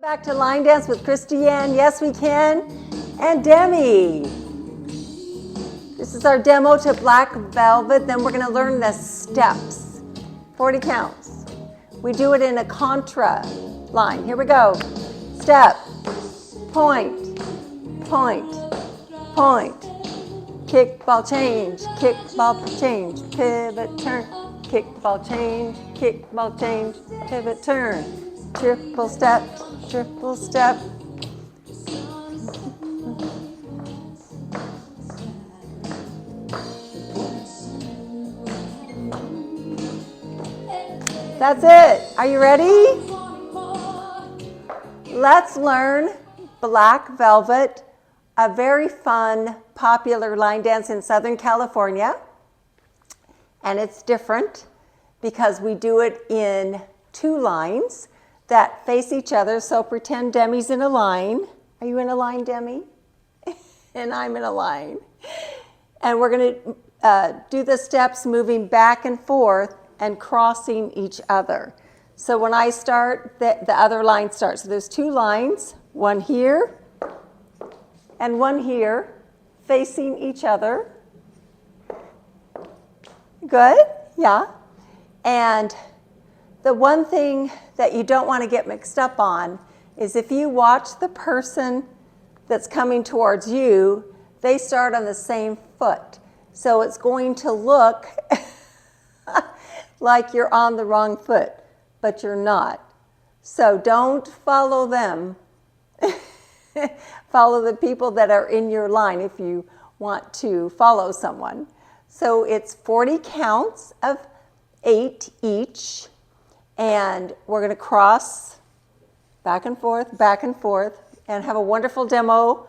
Back to line dance with Christiane. Yes, we can. And Demi. This is our demo to Black Velvet. Then we're going to learn the steps. 40 counts. We do it in a contra line. Here we go. Step, point, point, point. Kick, ball, change, kick, ball, change, pivot, turn. Kick, ball, change, kick, ball, change, pivot, turn. Triple step, triple step. That's it. Are you ready? Let's learn Black Velvet, a very fun, popular line dance in Southern California. And it's different because we do it in two lines that face each other. So pretend Demi's in a line. Are you in a line, Demi? And I'm in a line. And we're going to do the steps moving back and forth and crossing each other. So when I start, the other line starts. So there's two lines, one here and one here, facing each other. Good? Yeah. And the one thing that you don't want to get mixed up on is if you watch the person that's coming towards you, they start on the same foot. So it's going to look like you're on the wrong foot, but you're not. So don't follow them. Follow the people that are in your line if you want to follow someone. So it's 40 counts of 8 each, and we're going to cross back and forth, and have a wonderful demo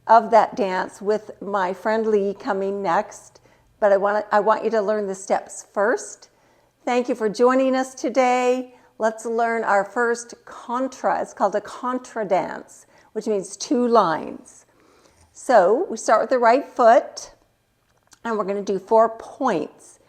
of that dance with my friend Lee coming next. But I want you to learn the steps first. Thank you for joining us today. Let's learn our first contra. It's called a contra dance, which means two lines. So we start with the right foot, and we're going to do 4 points.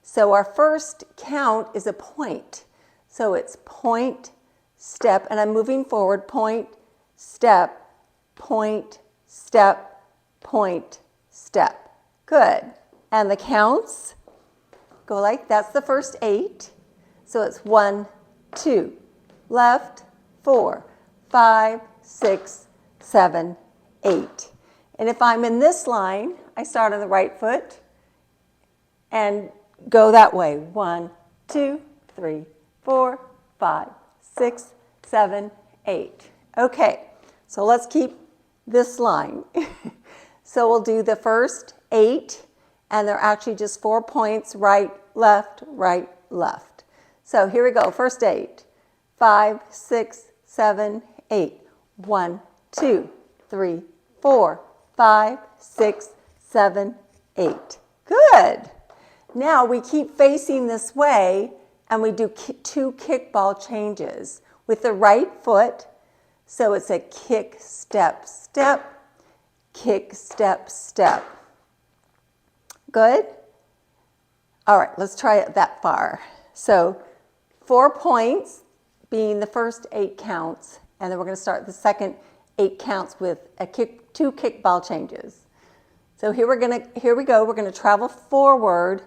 So our first count is a point. So it's point, step, and I'm moving forward, point, step, point, step, point, step. Good. And the counts go like, that's the first 8. So it's 1, 2, left, 4, 5, 6, 7, 8. And if I'm in this line, I start on the right foot and go that way. 1, 2, 3, 4, 5, 6, 7, 8. Okay, so let's keep this line. So we'll do the first 8, and they're actually just 4 points, right, left, right, left. So here we go, first 8. 5, 6, 7, 8. 1, 2, 3, 4, 5, 6, 7, 8. Good. Now we keep facing this way, and we do 2 kickball changes with the right foot. So it's a kick, step, step, kick, step, step. Good? All right, let's try it that far. So 4 points being the first 8 counts, and then we're going to start the second 8 counts with a 2 kickball changes. So here we go. We're going to travel forward,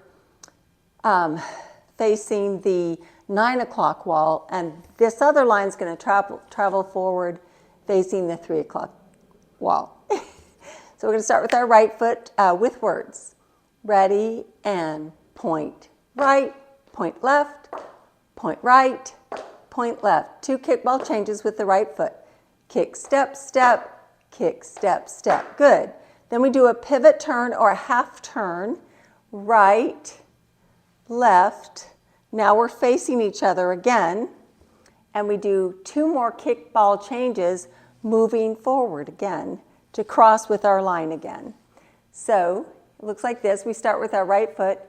facing the 9 o'clock wall, and this other line is going to travel forward, facing the 3 o'clock wall. So we're going to start with our right foot with words. Ready, and point right, point left, point right, point left. 2 kickball changes with the right foot. Kick, step, step, kick, step, step. Good. Then we do a pivot turn or a half turn. Right, left. Now we're facing each other again. And we do 2 more kickball changes, moving forward again to cross with our line again. So it looks like this. We start with our right foot.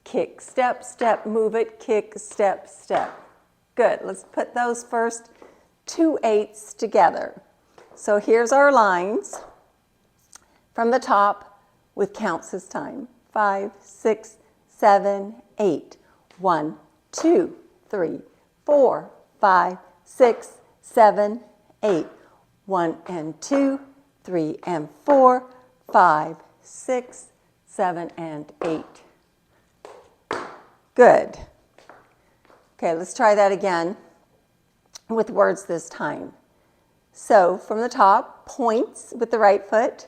Kick, step, step, move it, kick, step, step. Good. Let's put those first 2 8s together. So here's our lines from the top with counts this time. 5, 6, 7, 8. 1, 2, 3, 4, 5, 6, 7, 8. 1 and 2, 3 and 4, 5, 6, 7 and 8. Good. Okay, let's try that again with words this time. So from the top, points with the right foot,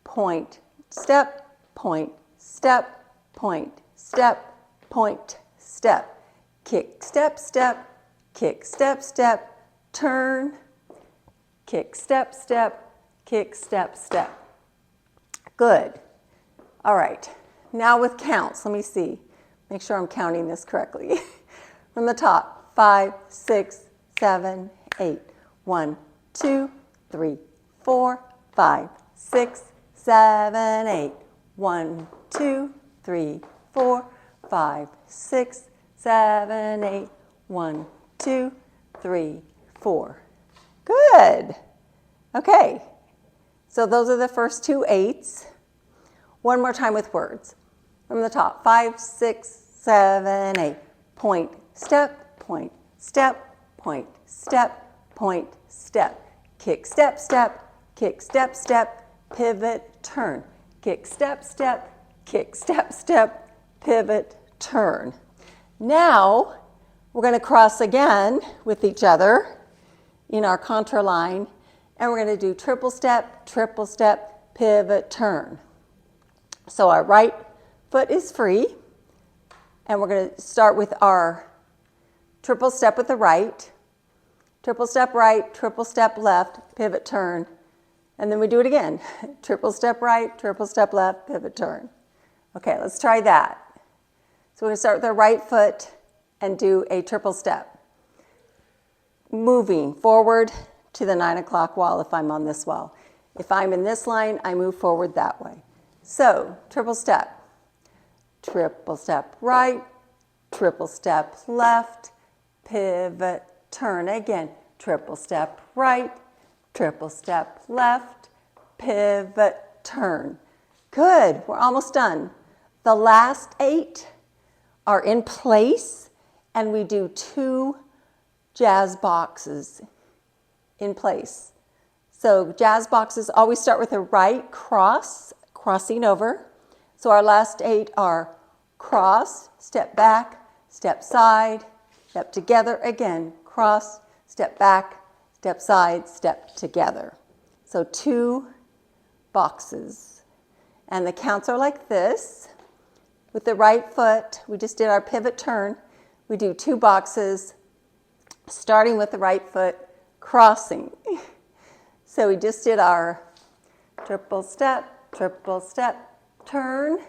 point, step, point, step, point, step, point, step, kick, step, step, kick, step, step, turn, kick, step, step, kick, step, step. Good. All right. Now with counts, let me see. Make sure I'm counting this correctly. From the top, 5, 6, 7, 8. 1, 2, 3, 4, 5, 6, 7, 8. 1, 2, 3, 4, 5, 6, 7, 8. 1, 2, 3, 4. Good. Okay. So those are the first two 8s. One more time with words. From the top, 5, 6, 7, 8. Point, step, point, step, point, step, point, step. Kick, step, step, kick, step, step, pivot, turn. Kick, step, step, kick, step, step, pivot, turn. Now, we're going to cross again with each other in our contra line, and we're going to do triple step, pivot, turn. So our right foot is free, and we're going to start with our triple step with the right, triple step right, triple step left, pivot, turn, and then we do it again. Triple step right, triple step left, pivot, turn. Okay, let's try that. So we're going to start with our right foot and do a triple step. Moving forward to the 9 o'clock wall if I'm on this wall. If I'm in this line, I move forward that way. So, triple step right, triple step left, pivot, turn again. Triple step right, triple step left, pivot, turn. Good, we're almost done. The last 8 are in place, and we do 2 jazz boxes in place. So jazz boxes always start with a right cross, crossing over. So our last 8 are cross, step back, step side, step together again, cross, step back, step side, step together. So 2 boxes. And the counts are like this. With the right foot, we just did our pivot turn. We do 2 boxes, starting with the right foot, crossing. So we just did our triple step, turn.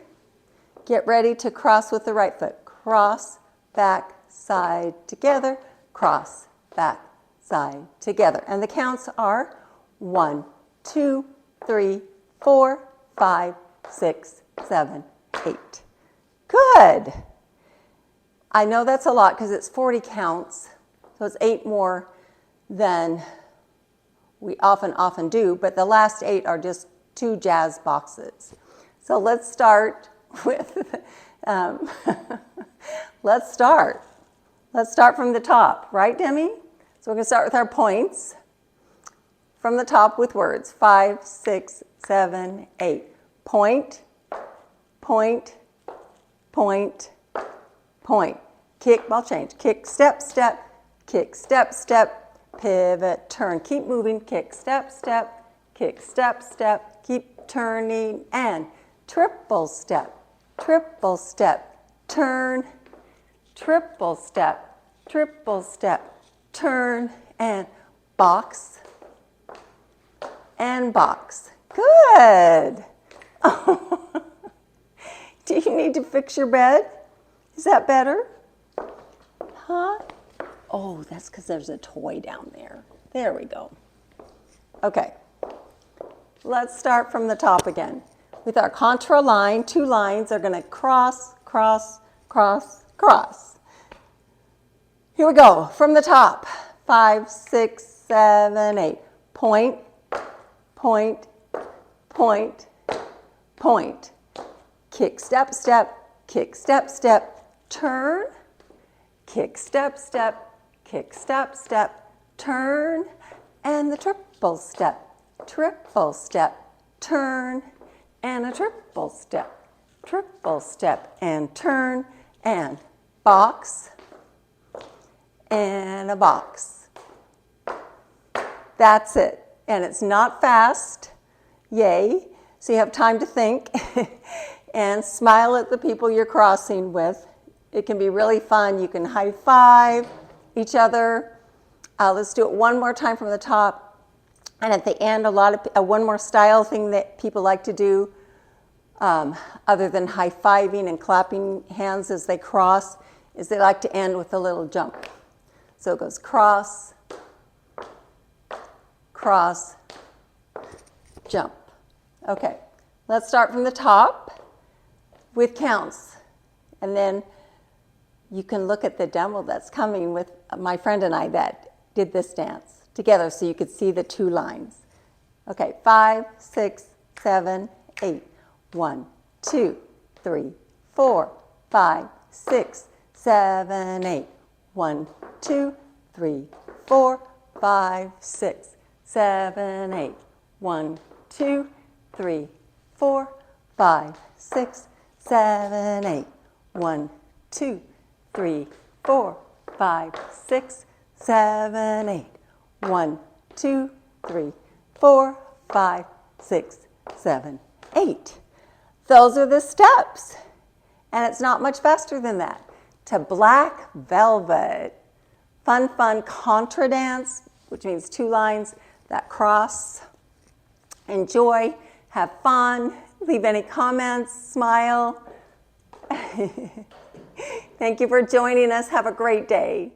Get ready to cross with the right foot. Cross, back, side, together, cross, back, side, together. And the counts are 1, 2, 3, 4, 5, 6, 7, 8. Good. I know that's a lot because it's 40 counts, so it's 8 more than we often do, but the last 8 are just 2 jazz boxes. So let's start with, let's start from the top, right, Demi? So we're going to start with our points from the top with words. 5, 6, 7, 8. Point, point, point, point. Kick, ball change. Kick, step, step, kick, step, step, pivot, turn. Keep moving. Kick, step, step, kick, step, step. Keep turning and triple step, turn, triple step, turn, and box, and box. Good. Do you need to fix your bed? Is that better? Huh? Oh, that's because there's a toy down there. There we go. Okay. Let's start from the top again. With our contra line, 2 lines are going to cross, cross, cross, cross. Here we go. From the top. 5, 6, 7, 8. Point, point, point, point. Kick, step, step, kick, step, step, turn. Kick, step, step, kick, step, step, turn. and the triple step, turn, and a triple step, and turn, and box, and a box. That's it. And it's not fast, yay. So you have time to think and smile at the people you're crossing with. It can be really fun. You can high five each other. Let's do it one more time from the top. And at the end, one more style thing that people like to do, other than high fiving and clapping hands as they cross, is they like to end with a little jump. So it goes cross, cross, jump. Okay, let's start from the top with counts. And then you can look at the demo that's coming with my friend and I that did this dance together so you could see the two lines. Okay, 5, 6, 7, 8. 1, 2, 3, 4, 5, 6, 7, 8. 1, 2, 3, 4, 5, 6, 7, 8. 1, 2, 3, 4, 5, 6, 7, 8. 1, 2, 3, 4, 5, 6, 7, 8. 1, 2, 3, 4, 5, 6, 7, 8. Those are the steps. And it's not much faster than that. To Black Velvet. Fun, fun contra dance, which means two lines that cross. Enjoy, have fun, leave any comments, smile. Thank you for joining us. Have a great day.